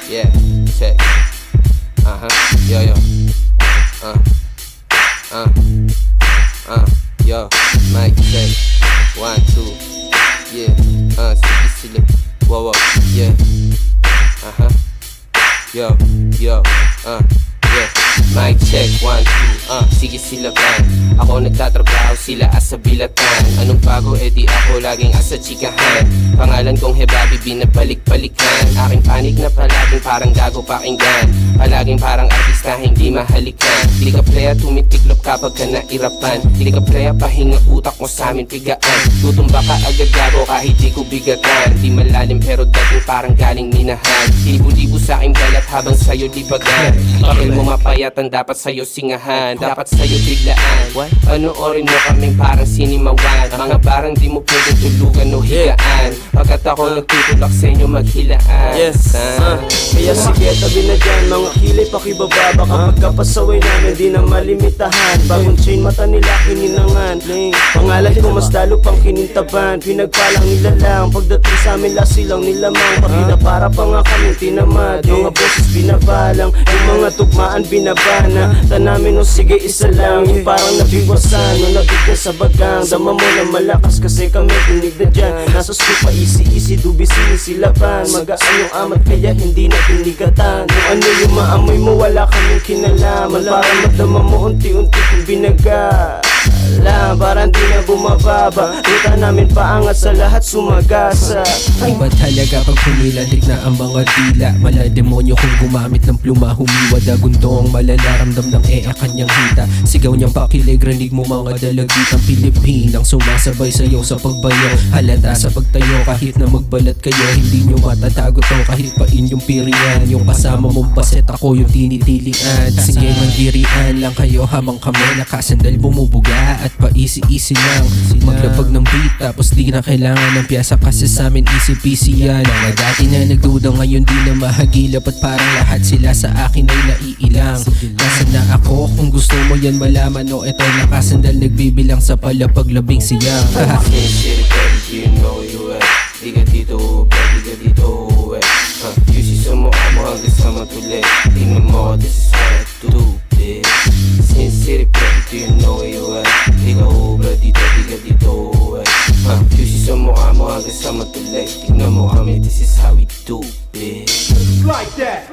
Yeah, check. Yo, yo. Yo, mic check. 1, 2. Yeah, sige sila. Wow, yeah. Yo, yo, yeah. Mic check, 1, 2, sige sila kan. Ako nagtatrabaho, sila asa bilatan. Anong bago, edi ako laging asa chikahan. Pangalan kong Hebabi, binabalik-balikan. Aking panig na palaging parang gago pakinggan. Palaging parang artista, hindi mahalikan. Di ka playa, tumitiklop kapag ka nairapan. Di ka playa, pahinga utak mo sa amin pigaan. Tutumba ka agad gago kahit di ko bigatan. Di malalim pero dating parang galing minahan. Libo-libo sa aking balat habang sa'yo libagan. Pakil mo mapayatan, dapat sa'yo singahan. Dapat sa'yo biglaan. Panoorin mo kaming parang sinimawan. Mga barang di mo pwedeng tulugan o higaan. Pagkat ako nagtutulak sa inyo maghilaan. Yes, kaya sige tabi na dyan. Mga kilay pakibababa kapag kapasaway namin di na malimitahan. Bagong chain mata nila kininangan. Pangalan ko mas lalo pang kinintaban. Pinagpalang nila lang pagdating sa amin lasilang nilamang. Pakita para pa nga kami tinamad. Mga boses binabalang, yung mga tugmaan binabana. Tanamin o sige isa lang. Yung parang nabigwasan o nabigyan sa bagang. Dama mo na malakas kasi kami tinig na dyan. Nasa skupa easy dubi sinisilaban. Magaan yung amat kaya hindi na tinigatan. Kung ano yung maamoy mo wala kaming kinalaman. Para madama mo unti-unti kung binaga. Parang di na bumababa. Ruta namin paangat sa lahat sumagasa. Iba talaga pag pumilandik na ang mga dila. Malademonyo kung gumamit ng pluma. Humiwa daguntong malalaramdam ng kanyang hita. Sigaw niyang pakilig, rinig mo mga dalagitang Pilipinang sumasabay sa'yo sa pagbayo. Halata sa pagtayo kahit na magbalat kayo. Hindi nyo matatago to kahit pa inyong pirian. Yung kasama mong baset ako yung tinitilian. Sige mandirian lang kayo habang kami nakasandal bumubuga. At pa-easy lang maglabag ng beat tapos di na kailangan ng piyasa kasi sa amin easy peasy yan. Mga dati na nagduda ngayon di na mahagilap at parang lahat sila sa akin ay naiilang. Nasaan na ako kung gusto mo yan malaman o eto nakasandal nagbibilang sa palapaglabing siyang. City, baby, do you know where you at? Di ka dito, baby, di ka dito, Juicy sa mukha mo hanggang sa matuloy. Tingnan mo, this is what I do, bitch. Sin City, baby, do you know where you at? Di ka ubra dito, di ka dito, Juicy sa mukha mo hanggang sa matuloy. Tingnan mo kami, this is how we do, bitch. Like that.